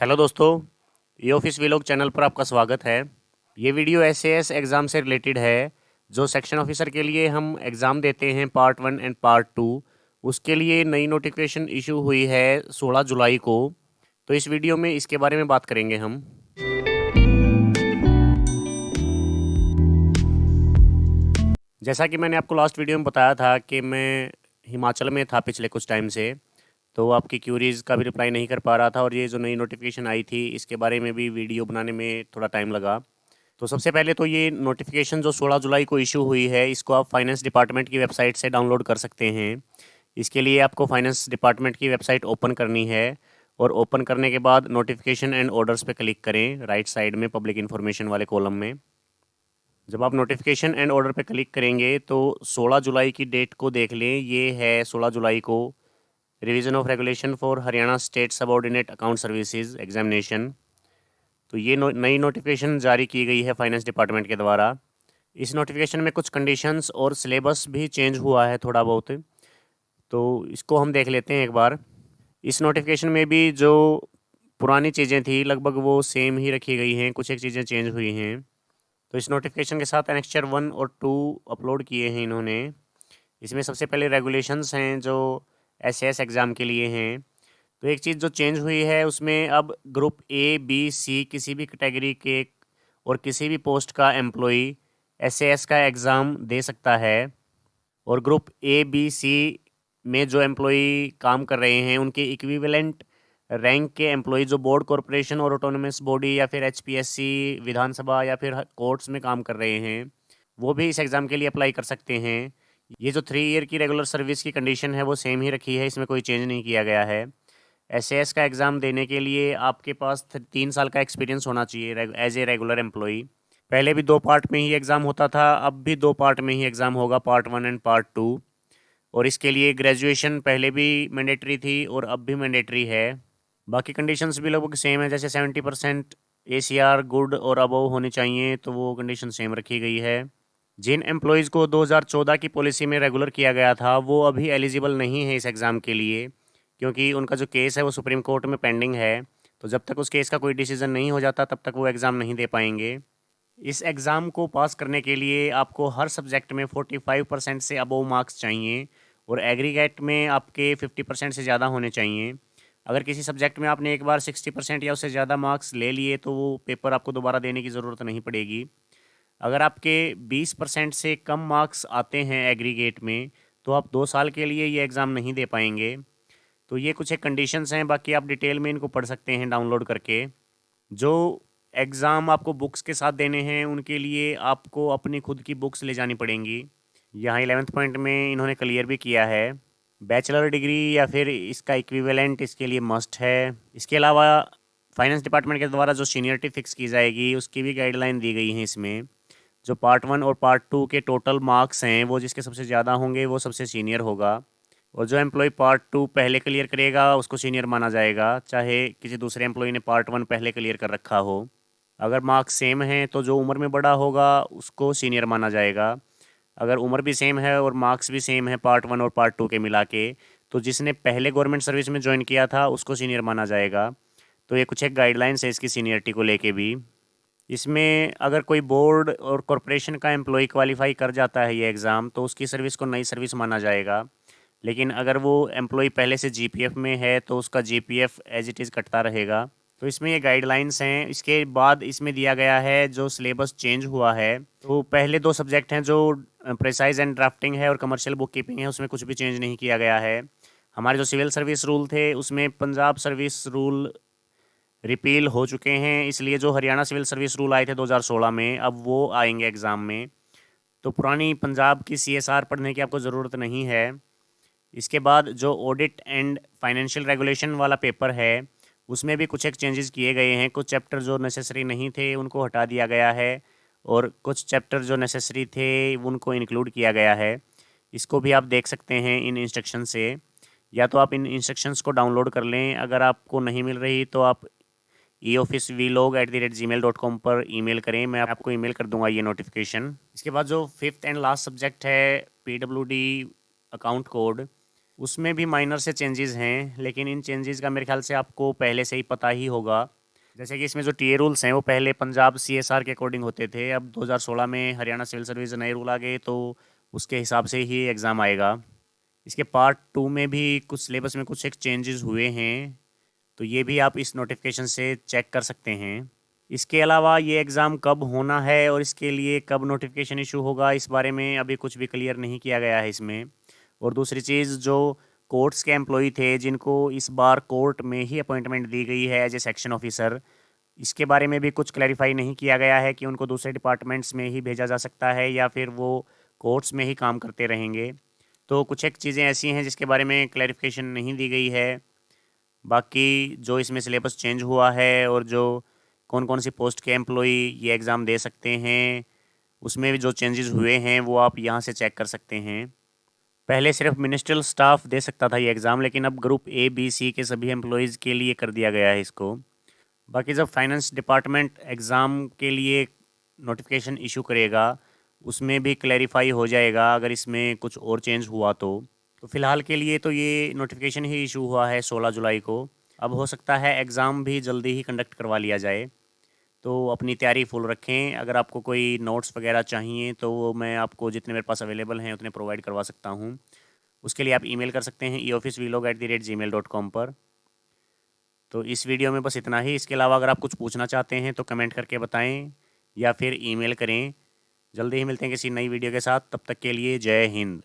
Hello दोस्तों, e office vlog channel पर आपका स्वागत है। ये वीडियो एसएएस एग्ज़ाम से रिलेटेड है। जो सेक्शन ऑफिसर के लिए हम एग्ज़ाम देते हैं पार्ट 1 एंड पार्ट 2, उसके लिए नई नोटिफिकेशन इशू हुई है 16 जुलाई को। तो इस वीडियो में इसके बारे में बात करेंगे हम। जैसा कि मैंने आपको लास्ट वीडियो में बताया था कि मैं हिमाचल में था पिछले कुछ टाइम से, तो आपकी क्यूरीज़ का भी रिप्लाई नहीं कर पा रहा था और ये जो नई नोटिफिकेशन आई थी इसके बारे में भी वीडियो बनाने में थोड़ा टाइम लगा। तो सबसे पहले तो ये नोटिफिकेशन जो 16 जुलाई को इशू हुई है, इसको आप फाइनेंस डिपार्टमेंट की वेबसाइट से डाउनलोड कर सकते हैं। इसके लिए आपको फाइनेंस डिपार्टमेंट की वेबसाइट ओपन करनी है और ओपन करने के बाद नोटिफिकेशन एंड ऑर्डर्स पे क्लिक करें राइट साइड में पब्लिक इन्फॉर्मेशन वाले कॉलम में। जब आप नोटिफिकेशन एंड ऑर्डर पे क्लिक करेंगे तो 16 जुलाई की डेट को देख लें। ये है 16 जुलाई को revision of regulation for Haryana state subordinate account services examination. तो ये नई नोटिफिकेशन जारी की गई है फाइनेंस डिपार्टमेंट के द्वारा। इस नोटिफिकेशन में कुछ कंडीशंस और सिलेबस भी चेंज हुआ है थोड़ा बहुत, तो इसको हम देख लेते हैं एक बार। इस नोटिफिकेशन में भी जो पुरानी चीज़ें थी लगभग वो सेम ही रखी गई हैं, कुछ एक चीज़ें चेंज हुई हैं। तो इस नोटिफिकेशन के साथ एनेक्स्चर 1 और 2 अपलोड किए हैं इन्होंने। इसमें सबसे पहले रेगुलेशंस हैं जो एसएएस एग्ज़ाम के लिए हैं। तो एक चीज़ जो चेंज हुई है उसमें अब ग्रुप ए बी सी किसी भी कैटेगरी के और किसी भी पोस्ट का एम्प्लॉई एसएएस का एग्ज़ाम दे सकता है। और ग्रुप ए बी सी में जो एम्प्लॉई काम कर रहे हैं उनके इक्विवेलेंट रैंक के एम्प्लॉई जो बोर्ड कॉरपोरेशन और ऑटोनोमस बॉडी या फिर एचपीएससी विधानसभा या फिर कोर्ट्स में काम कर रहे हैं, वो भी इस एग्ज़ाम के लिए अप्लाई कर सकते हैं। ये जो 3 ईयर की रेगुलर सर्विस की कंडीशन है वो सेम ही रखी है, इसमें कोई चेंज नहीं किया गया है। एसएएस का एग्ज़ाम देने के लिए आपके पास 3 साल का एक्सपीरियंस होना चाहिए एज ए रेगुलर एम्प्लॉई। पहले भी 2 पार्ट में ही एग्ज़ाम होता था, अब भी 2 पार्ट में ही एग्ज़ाम होगा, पार्ट 1 एंड पार्ट 2। और इसके लिए ग्रेजुएशन पहले भी मैंडेटरी थी और अब भी मैंडेटरी है। बाकी कंडीशंस भी लगभग सेम है, जैसे 70% एसीआर गुड और अबव होनी चाहिए, तो वो कंडीशन सेम रखी गई है। जिन एम्प्लॉयज़ को 2014 की पॉलिसी में रेगुलर किया गया था वो अभी एलिजिबल नहीं है इस एग्ज़ाम के लिए, क्योंकि उनका जो केस है वो सुप्रीम कोर्ट में पेंडिंग है। तो जब तक उस केस का कोई डिसीजन नहीं हो जाता तब तक वो एग्ज़ाम नहीं दे पाएंगे। इस एग्ज़ाम को पास करने के लिए आपको हर सब्जेक्ट में 45% से अबव मार्क्स चाहिए और एग्रीगेट में आपके 50% से ज़्यादा होने चाहिए। अगर किसी सब्जेक्ट में आपने एक बार 60% या उससे ज़्यादा मार्क्स ले लिए तो वो पेपर आपको दोबारा देने की ज़रूरत नहीं पड़ेगी। अगर आपके 20% से कम मार्क्स आते हैं एग्रीगेट में तो आप 2 साल के लिए ये एग्ज़ाम नहीं दे पाएंगे। तो ये कुछ एक कंडीशंस हैं, बाकी आप डिटेल में इनको पढ़ सकते हैं डाउनलोड करके। जो एग्ज़ाम आपको बुक्स के साथ देने हैं उनके लिए आपको अपनी खुद की बुक्स ले जानी पड़ेंगी। यहाँ 11th पॉइंट में इन्होंने क्लियर भी किया है। बैचलर डिग्री या फिर इसका इक्विवेलेंट इसके लिए मस्ट है। इसके अलावा फाइनेंस डिपार्टमेंट के द्वारा जो सीनियरिटी फिक्स की जाएगी उसकी भी गाइडलाइन दी गई है इसमें। जो पार्ट 1 और पार्ट 2 के टोटल मार्क्स हैं वो जिसके सबसे ज़्यादा होंगे वो सबसे सीनियर होगा। और जो एम्प्लॉय पार्ट 2 पहले क्लियर करेगा उसको सीनियर माना जाएगा, चाहे किसी दूसरे एम्प्लॉय ने पार्ट 1 पहले क्लियर कर रखा हो। अगर मार्क्स सेम हैं तो जो उम्र में बड़ा होगा उसको सीनियर माना जाएगा। अगर उम्र भी सेम है और मार्क्स भी सेम है पार्ट 1 और पार्ट 2 के मिला के, तो जिसने पहले गवर्नमेंट सर्विस में ज्वाइन किया था उसको सीनियर माना जाएगा। तो ये कुछ एक गाइडलाइंस है इसकी सीनियरिटी को लेके भी। इसमें अगर कोई बोर्ड और कॉरपोरेशन का एम्प्लॉय क्वालिफाई कर जाता है ये एग्ज़ाम तो उसकी सर्विस को नई सर्विस माना जाएगा। लेकिन अगर वो एम्प्लॉय पहले से जीपीएफ में है तो उसका जीपीएफ एज इट इज़ कटता रहेगा। तो इसमें ये गाइडलाइंस हैं। इसके बाद इसमें दिया गया है जो सिलेबस चेंज हुआ है। तो पहले 2 सब्जेक्ट हैं जो प्रिसाइज एंड ड्राफ्टिंग है और कमर्शियल बुक कीपिंग है, उसमें कुछ भी चेंज नहीं किया गया है। हमारे जो सिविल सर्विस रूल थे उसमें पंजाब सर्विस रूल रिपील हो चुके हैं, इसलिए जो हरियाणा सिविल सर्विस रूल आए थे 2016 में अब वो आएंगे एग्ज़ाम में। तो पुरानी पंजाब की सीएसआर पढ़ने की आपको ज़रूरत नहीं है। इसके बाद जो ऑडिट एंड फाइनेंशियल रेगुलेशन वाला पेपर है उसमें भी कुछ एक चेंजेस किए गए हैं। कुछ चैप्टर जो नेसेसरी नहीं थे उनको हटा दिया गया है और कुछ चैप्टर जो नेसेसरी थे उनको इंक्लूड किया गया है। इसको भी आप देख सकते हैं इन इंस्ट्रक्शन से, या तो आप इन इंस्ट्रक्शंस को डाउनलोड कर लें। अगर आपको नहीं मिल रही तो आप eofficevlog@gmail.com पर ईमेल करें, मैं आपको ईमेल कर दूंगा ये नोटिफिकेशन। इसके बाद जो 5th एंड लास्ट सब्जेक्ट है पीडब्ल्यूडी अकाउंट कोड, उसमें भी माइनर से चेंजेस हैं, लेकिन इन चेंजेस का मेरे ख्याल से आपको पहले से ही पता ही होगा। जैसे कि इसमें जो टीए रूल्स हैं वो पहले पंजाब सीएसआर के अकॉर्डिंग होते थे, अब 2016 में हरियाणा सिविल सर्विस नए रूल आ गए, तो उसके हिसाब से ही एग्ज़ाम आएगा। इसके पार्ट 2 में भी कुछ सिलेबस में कुछ एक चेंजेस हुए हैं, तो ये भी आप इस नोटिफिकेशन से चेक कर सकते हैं। इसके अलावा ये एग्ज़ाम कब होना है और इसके लिए कब नोटिफिकेशन इशू होगा, इस बारे में अभी कुछ भी क्लियर नहीं किया गया है इसमें। और दूसरी चीज़, जो कोर्ट्स के एम्प्लॉई थे जिनको इस बार कोर्ट में ही अपॉइंटमेंट दी गई है एज ए सेक्शन ऑफिसर, इसके बारे में भी कुछ क्लैरिफाई नहीं किया गया है कि उनको दूसरे डिपार्टमेंट्स में ही भेजा जा सकता है या फिर वो कोर्ट्स में ही काम करते रहेंगे। तो कुछ एक चीज़ें ऐसी हैं जिसके बारे में क्लैरिफिकेशन नहीं दी गई है। बाकी जो इसमें सिलेबस चेंज हुआ है और जो कौन कौन सी पोस्ट के एम्प्लॉई ये एग्ज़ाम दे सकते हैं, उसमें भी जो चेंजेस हुए हैं वो आप यहाँ से चेक कर सकते हैं। पहले सिर्फ मिनिस्ट्रियल स्टाफ दे सकता था ये एग्ज़ाम, लेकिन अब ग्रुप ए बी सी के सभी एम्प्लॉयज़ के लिए कर दिया गया है इसको। बाकी जब फाइनेंस डिपार्टमेंट एग्ज़ाम के लिए नोटिफिकेशन इशू करेगा, उसमें भी क्लैरिफाई हो जाएगा अगर इसमें कुछ और चेंज हुआ तो फ़िलहाल के लिए तो ये नोटिफिकेशन ही इशू हुआ है 16 जुलाई को। अब हो सकता है एग्ज़ाम भी जल्दी ही कंडक्ट करवा लिया जाए, तो अपनी तैयारी फुल रखें। अगर आपको कोई नोट्स वगैरह चाहिए तो वो मैं आपको जितने मेरे पास अवेलेबल हैं उतने प्रोवाइड करवा सकता हूँ। उसके लिए आप ईमेल कर सकते हैं eofficevlog@gmail.com पर। तो इस वीडियो में बस इतना ही। इसके अलावा अगर आप कुछ पूछना चाहते हैं तो कमेंट करके बताएं या फिर ईमेल करें। जल्दी ही मिलते हैं किसी नई वीडियो के साथ, तब तक के लिए जय हिंद।